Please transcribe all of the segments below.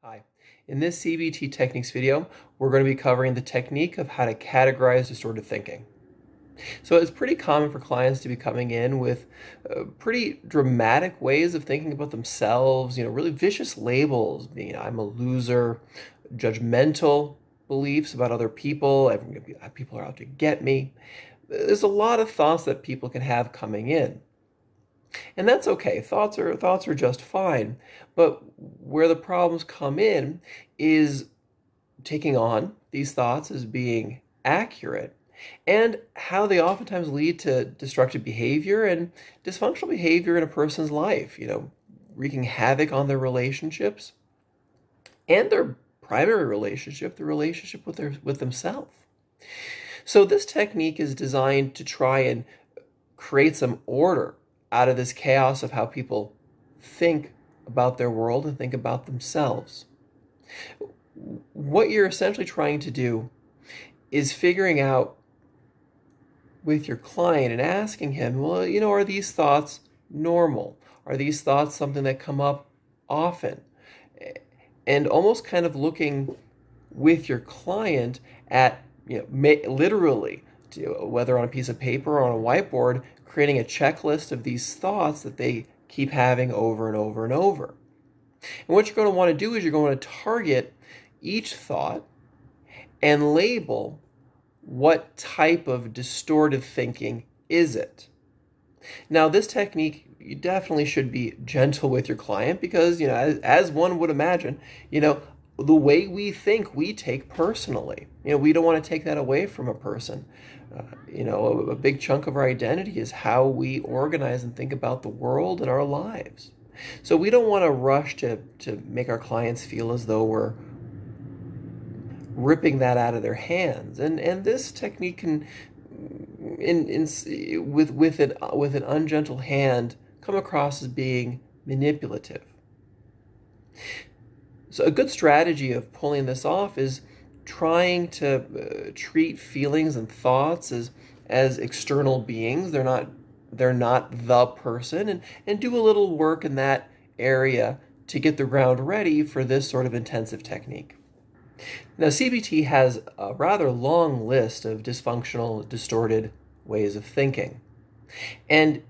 Hi. In this CBT techniques video, we're going to be covering the technique of how to categorize distorted thinking. So it's pretty common for clients to be coming in with pretty dramatic ways of thinking about themselves, really vicious labels, being I'm a loser, judgmental beliefs about other people, people are out to get me. There's a lot of thoughts that people can have coming in. And that's okay. Thoughts are just fine. But where the problems come in is taking on these thoughts as being accurate and how they oftentimes lead to destructive behavior and dysfunctional behavior in a person's life, wreaking havoc on their relationships and their primary relationship, the relationship with themselves. So this technique is designed to try and create some order out of this chaos of how people think about their world and think about themselves. What you're essentially trying to do is figuring out with your client and asking him, well, are these thoughts normal? Are these thoughts something that come up often? And almost kind of looking with your client at, literally, whether on a piece of paper or on a whiteboard, creating a checklist of these thoughts that they keep having over and over and over. And what you're going to want to do is you're going to target each thought and label what type of distorted thinking is it. Now, this technique, you definitely should be gentle with your client because, as one would imagine, the way we think, we take personally. We don't want to take that away from a person. A big chunk of our identity is how we organize and think about the world and our lives. So we don't want to rush to make our clients feel as though we're ripping that out of their hands. And this technique can, with an ungentle hand, come across as being manipulative. So a good strategy of pulling this off is trying to treat feelings and thoughts as external beings. They're not the person, and do a little work in that area to get the ground ready for this sort of intensive technique. Now, CBT has a rather long list of dysfunctional, distorted ways of thinking, and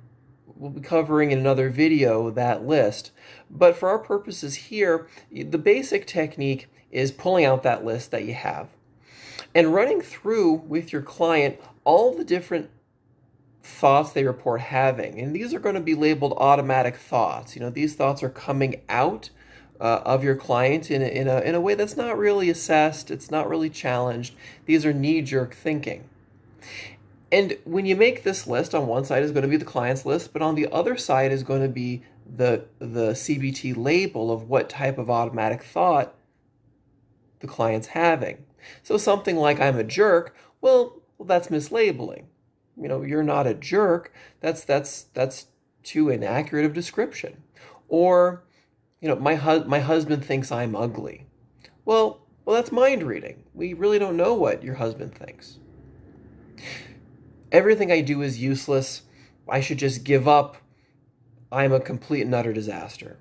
we'll be covering in another video that list. But for our purposes here, the basic technique is pulling out that list that you have and running through with your client all the different thoughts they report having. And these are going to be labeled automatic thoughts. These thoughts are coming out of your client in a way that's not really assessed. It's not really challenged. These are knee-jerk thinking. And when you make this list, on one side is going to be the client's list, but on the other side is going to be the CBT label of what type of automatic thought the client's having. So something like I'm a jerk, well that's mislabeling. You're not a jerk. That's too inaccurate of description. Or, my husband thinks I'm ugly. Well, that's mind reading. We really don't know what your husband thinks. Everything I do is useless. I should just give up. I'm a complete and utter disaster.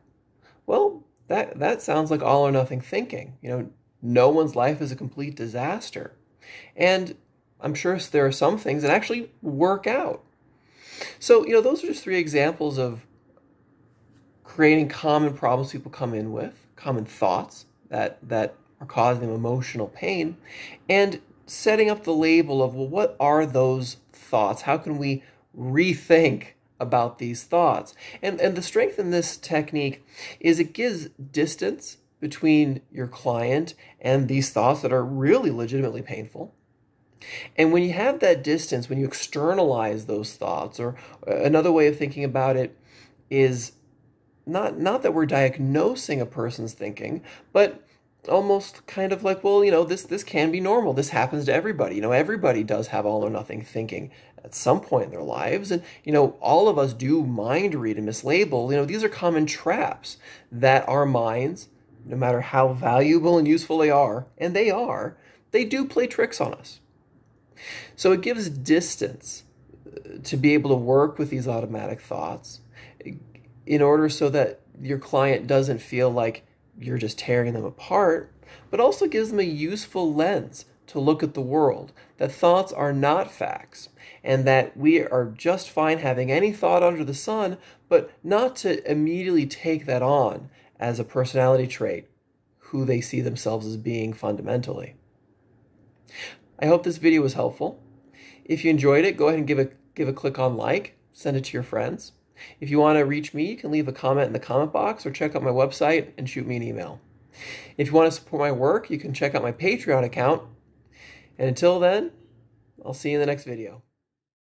Well, that sounds like all or nothing thinking. No one's life is a complete disaster. And I'm sure there are some things that actually work out. So, those are just three examples of creating common problems people come in with, common thoughts that are causing them emotional pain, and setting up the label of, well, what are those thoughts? How can we rethink about these thoughts? And the strength in this technique is it gives distance between your client and these thoughts that are really legitimately painful. And when you have that distance, when you externalize those thoughts, or another way of thinking about it is not that we're diagnosing a person's thinking, but almost kind of like, well, this can be normal. This happens to everybody. Everybody does have all or nothing thinking at some point in their lives. And, all of us do mind read and mislabel. These are common traps that our minds, no matter how valuable and useful they are, and they do play tricks on us. So it gives distance to be able to work with these automatic thoughts in order so that your client doesn't feel like you're just tearing them apart, but also gives them a useful lens to look at the world, that thoughts are not facts, and that we are just fine having any thought under the sun, but not to immediately take that on as a personality trait, who they see themselves as being fundamentally. I hope this video was helpful. If you enjoyed it, go ahead and give a click on like, send it to your friends. If you want to reach me, you can leave a comment in the comment box or check out my website and shoot me an email. If you want to support my work, you can check out my Patreon account. And until then, I'll see you in the next video.